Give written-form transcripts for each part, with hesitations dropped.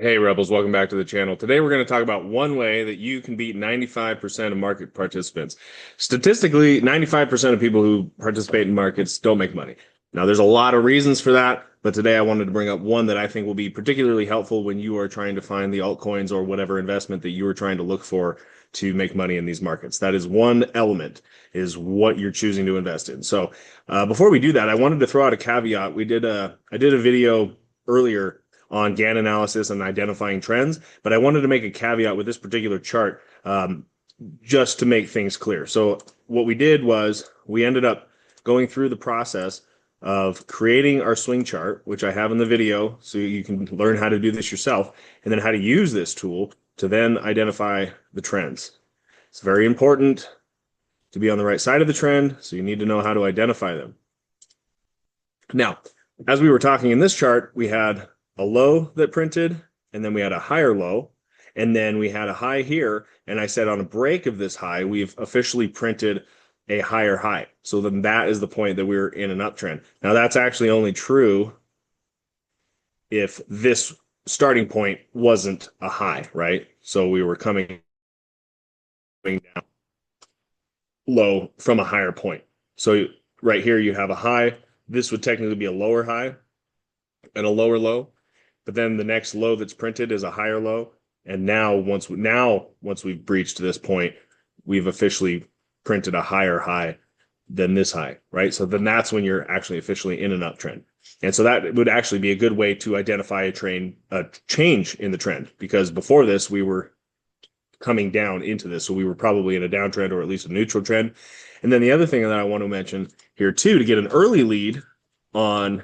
Hey Rebels, welcome back to the channel. Today we're going to talk about one way that you can beat 95% of market participants. Statistically, 95% of people who participate in markets don't make money. Now, there's a lot of reasons for that, but today I wanted to bring up one that I think will be particularly helpful when you are trying to find the altcoins or whatever investment that you are trying to look for to make money in these markets. That is one element, is what you're choosing to invest in. So, before we do that, I wanted to throw out a caveat. I did a video earlier on GAN analysis and identifying trends, but I wanted to make a caveat with this particular chart, just to make things clear. So what we did was we ended up going through the process of creating our swing chart, which I have in the video, so you can learn how to do this yourself, and then how to use this tool to then identify the trends. It's very important to be on the right side of the trend, so you need to know how to identify them. Now, as we were talking in this chart, we had a low that printed, and then we had a higher low, and then we had a high here. And I said on a break of this high, we've officially printed a higher high. So then that is the point that we're in an uptrend. Now that's actually only true if this starting point wasn't a high, right? So we were coming down low from a higher point. So right here you have a high. This would technically be a lower high and a lower low. But then the next low that's printed is a higher low. And now once we've breached this point, we've officially printed a higher high than this high, right? So then that's when you're actually officially in an uptrend. And so that would actually be a good way to identify a change in the trend, because before this we were coming down into this. So we were probably in a downtrend or at least a neutral trend. And then the other thing that I want to mention here too, to get an early lead on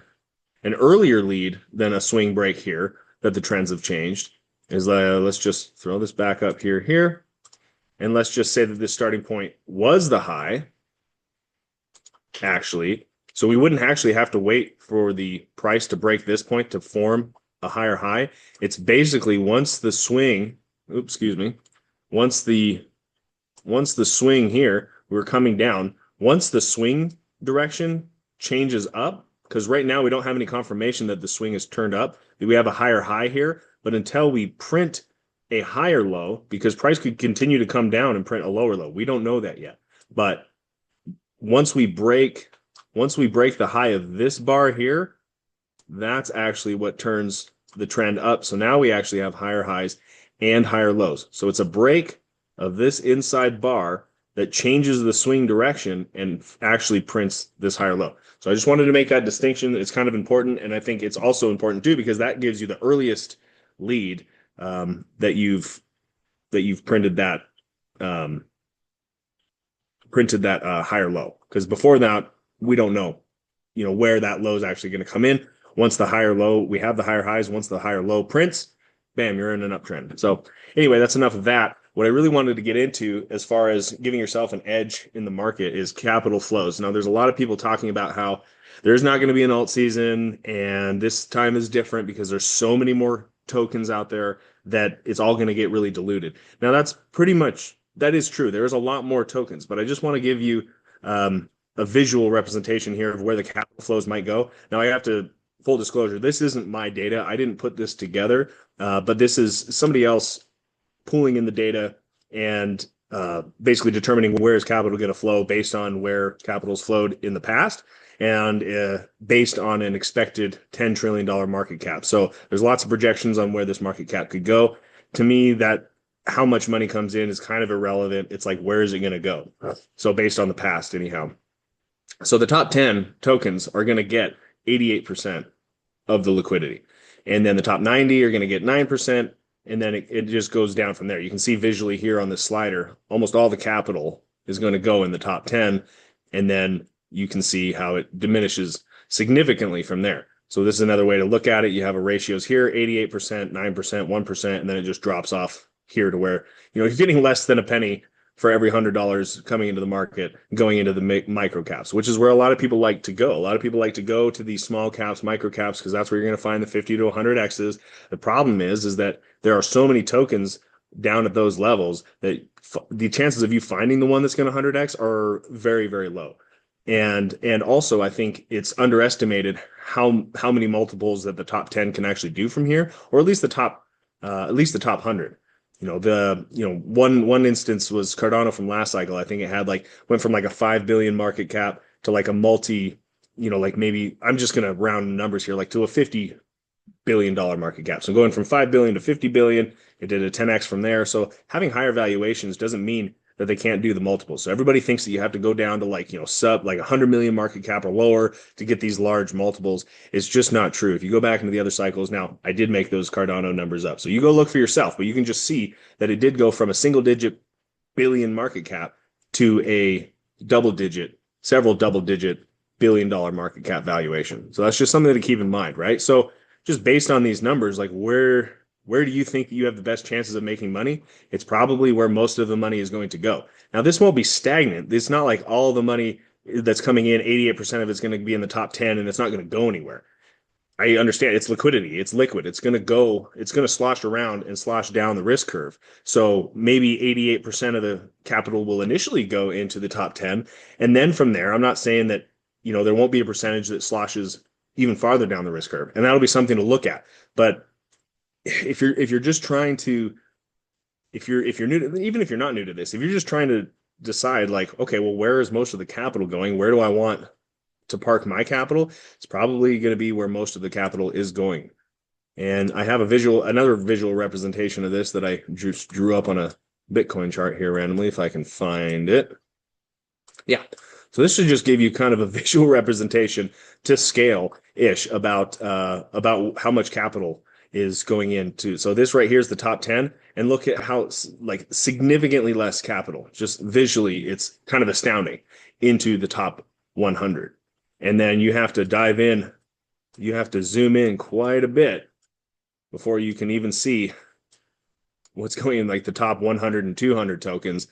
an earlier lead than a swing break here that the trends have changed is let's just throw this back up here. And let's just say that this starting point was the high, actually. So we wouldn't actually have to wait for the price to break this point to form a higher high. It's basically once the swing, once the swing here, we're coming down. Once the swing direction changes up, because right now we don't have any confirmation that the swing is turned up. We have a higher high here, but until we print a higher low, because price could continue to come down and print a lower low. We don't know that yet. But once we break the high of this bar here, that's actually what turns the trend up. So now we actually have higher highs and higher lows. So it's a break of this inside bar that changes the swing direction and actually prints this higher low. So I just wanted to make that distinction. It's kind of important, and I think it's also important too because that gives you the earliest lead that you've printed that higher low. Because before that, we don't know, where that low is actually going to come in. Once the higher low, we have the higher highs. Once the higher low prints, bam, you're in an uptrend. So anyway, that's enough of that. What I really wanted to get into as far as giving yourself an edge in the market is capital flows. Now, there's a lot of people talking about how there's not going to be an alt season and this time is different because there's so many more tokens out there that it's all going to get really diluted. Now, that is true. There is a lot more tokens, but I just want to give you a visual representation here of where the capital flows might go. Now, I have to, full disclosure, this isn't my data. I didn't put this together, but this is somebody else pulling in the data and basically determining where is capital going to flow based on where capital's flowed in the past and based on an expected $10 trillion market cap. So there's lots of projections on where this market cap could go. To me, that how much money comes in is kind of irrelevant. It's like, where is it going to go? So based on the past, anyhow. So the top 10 tokens are going to get 88% of the liquidity. And then the top 90 are going to get 9%. And then it just goes down from there. You can see visually here on the slider, almost all the capital is going to go in the top 10. And then you can see how it diminishes significantly from there. So this is another way to look at it. You have a ratios here, 88%, 9%, 1%, and then it just drops off here to where, you're getting less than a penny for every $100 coming into the market, going into the micro caps, which is where a lot of people like to go. A lot of people like to go to these small caps, micro caps, because that's where you're going to find the 50 to 100 X's. The problem is that there are so many tokens down at those levels that the chances of you finding the one that's going to 100X are very, very low. And also, I think it's underestimated how many multiples that the top 10 can actually do from here, or at least the top at least the top 100. One instance was Cardano from last cycle. I think it had went from like a 5 billion market cap to like a multi, like maybe I'm just going to round numbers here, like to a $50 billion market cap. So going from 5 billion to 50 billion, it did a 10x from there. So having higher valuations doesn't mean that they can't do the multiples. So everybody thinks that you have to go down to sub 100 million market cap or lower to get these large multiples. It's just not true. If you go back into the other cycles, now I did make those Cardano numbers up. So you go look for yourself, but you can just see that it did go from a single digit billion market cap to a several double digit billion-dollar market cap valuation. So that's just something to keep in mind, right? So just based on these numbers, like where do you think that you have the best chances of making money? It's probably where most of the money is going to go. Now, this won't be stagnant. It's not like all the money that's coming in, 88% of it's going to be in the top 10 and it's not going to go anywhere. I understand it's liquidity. It's liquid. It's going to slosh around and slosh down the risk curve. So maybe 88% of the capital will initially go into the top 10. And then from there, I'm not saying that, there won't be a percentage that sloshes even farther down the risk curve. And that'll be something to look at. But if you're just trying to, if you're new to, even if you're not new to this, if you're just trying to decide okay, well, where is most of the capital going? Where do I want to park my capital? It's probably going to be where most of the capital is going. And I have another visual representation of this that I just drew up on a Bitcoin chart here randomly, if I can find it. Yeah. So this should just give you kind of a visual representation to scale-ish about how much capital is going into. So this right here is the top 10, and look at how significantly less capital, just visually, it's kind of astounding, into the top 100. And then you have to dive in, you have to zoom in quite a bit before you can even see what's going in the top 100 and 200 tokens.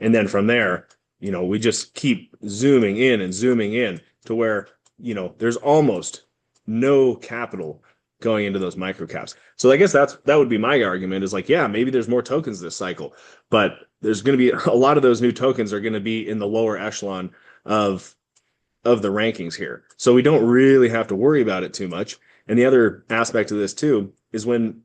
And then from there, we just keep zooming in to where, there's almost no capital going into those microcaps. So I guess that would be my argument is yeah, maybe there's more tokens this cycle, but there's going to be a lot of those new tokens are going to be in the lower echelon of the rankings here. So we don't really have to worry about it too much. And the other aspect of this too is when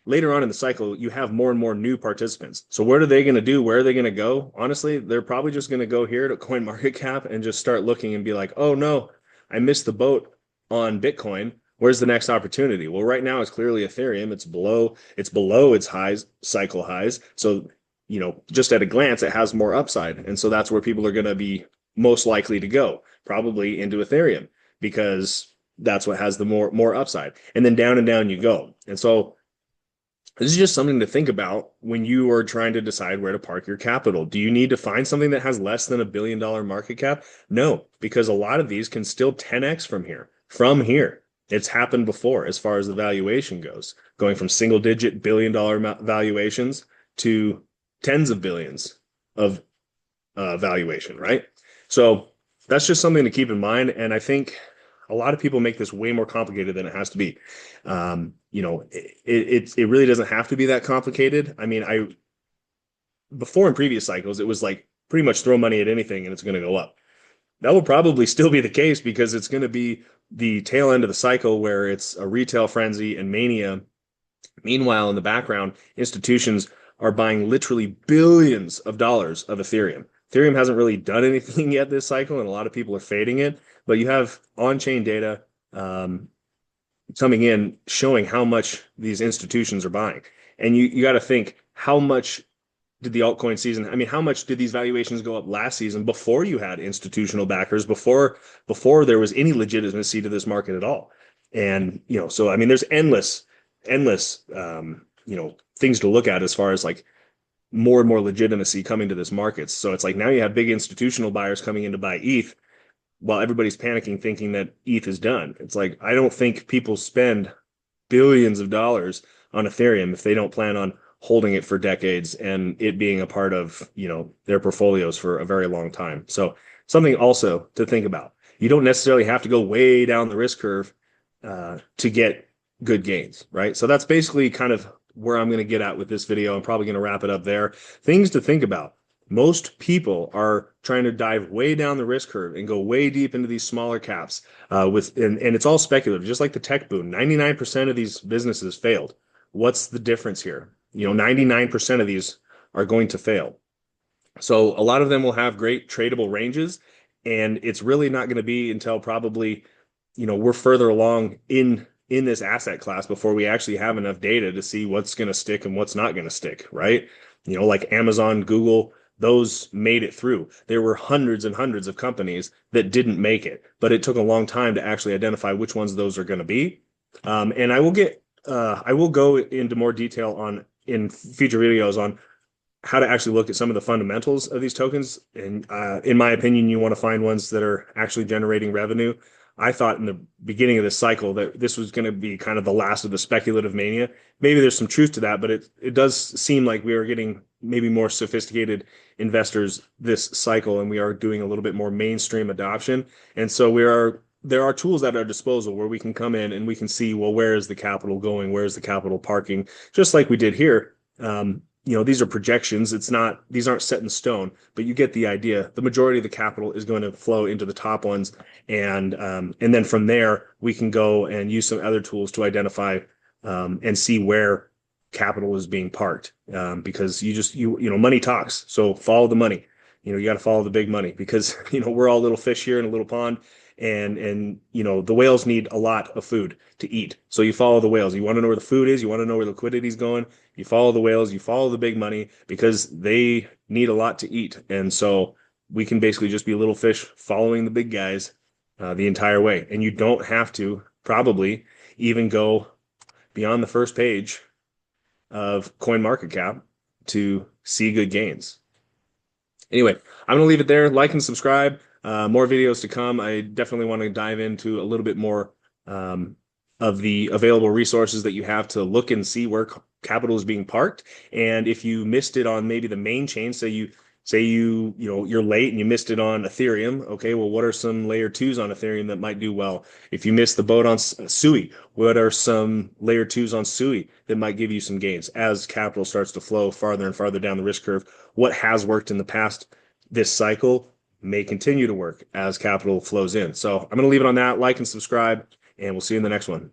later on in the cycle, you have more and more new participants. So what are they going to do? Where are they going to go? Honestly, they're probably just going to go here to CoinMarketCap and just start looking and be like, oh no, I missed the boat on Bitcoin. Where's the next opportunity? Well, right now it's clearly Ethereum. It's below its highs, cycle highs. So, just at a glance, it has more upside. And so that's where people are going to be most likely to go, probably into Ethereum, because that's what has the more upside. And then down and down you go. And so this is just something to think about when you are trying to decide where to park your capital. Do you need to find something that has less than $1 billion market cap? No, because a lot of these can still 10x from here. It's happened before as far as the valuation goes, going from single digit $1 billion valuations to tens of billions of valuation, right? So that's just something to keep in mind. And I think a lot of people make this way more complicated than it has to be. It really doesn't have to be that complicated. I mean, before in previous cycles, it was pretty much throw money at anything and it's going to go up. That will probably still be the case because it's going to be the tail end of the cycle where it's a retail frenzy and mania. Meanwhile, in the background, institutions are buying literally billions of dollars of Ethereum. Ethereum hasn't really done anything yet this cycle, and a lot of people are fading it. But you have on-chain data coming in showing how much these institutions are buying. And you got to think, how much did the altcoin season, how much did these valuations go up last season before you had institutional backers, before there was any legitimacy to this market at all? And, so, there's endless, things to look at as far as more and more legitimacy coming to this market. So it's now you have big institutional buyers coming in to buy ETH while everybody's panicking thinking that ETH is done. It's I don't think people spend billions of dollars on Ethereum if they don't plan on holding it for decades and it being a part of, their portfolios for a very long time. So something also to think about. You don't necessarily have to go way down the risk curve to get good gains, right? So that's basically kind of where I'm going to get at with this video. I'm probably going to wrap it up there. Things to think about. Most people are trying to dive way down the risk curve and go way deep into these smaller caps and it's all speculative, just like the tech boom. 99% of these businesses failed. What's the difference here? 99% of these are going to fail. So a lot of them will have great tradable ranges, and it's really not going to be until probably, we're further along in this asset class before we actually have enough data to see what's going to stick and what's not going to stick, right? Like Amazon, Google, those made it through. There were hundreds and hundreds of companies that didn't make it, but it took a long time to actually identify which ones those are going to be. And I will go into more detail in future videos on how to actually look at some of the fundamentals of these tokens. And in my opinion, you want to find ones that are actually generating revenue. I thought in the beginning of this cycle that this was going to be kind of the last of the speculative mania. Maybe there's some truth to that, but it does seem like we are getting maybe more sophisticated investors this cycle, and we are doing a little bit more mainstream adoption. And so there are tools at our disposal where we can come in and we can see, well, where is the capital going? Where is the capital parking? Just like we did here. These are projections. These aren't set in stone, but you get the idea. The majority of the capital is going to flow into the top ones. And then from there, we can go and use some other tools to identify and see where capital is being parked. Because money talks. So follow the money. You got to follow the big money because, we're all little fish here in a little pond. And the whales need a lot of food to eat. So you follow the whales. You want to know where the food is. You want to know where liquidity is going. You follow the whales. You follow the big money because they need a lot to eat. And so we can basically just be little fish following the big guys the entire way. And you don't have to probably even go beyond the first page of CoinMarketCap to see good gains. Anyway, I'm going to leave it there. Like and subscribe. More videos to come. I definitely want to dive into a little bit more of the available resources that you have to look and see where capital is being parked. And if you missed it on maybe the main chain, you're late and you missed it on Ethereum. Okay, well, what are some layer twos on Ethereum that might do well? If you missed the boat on Sui, what are some layer twos on Sui that might give you some gains as capital starts to flow farther and farther down the risk curve? What has worked in the past this cycle may continue to work as capital flows in. So I'm going to leave it on that. Like and subscribe, and we'll see you in the next one.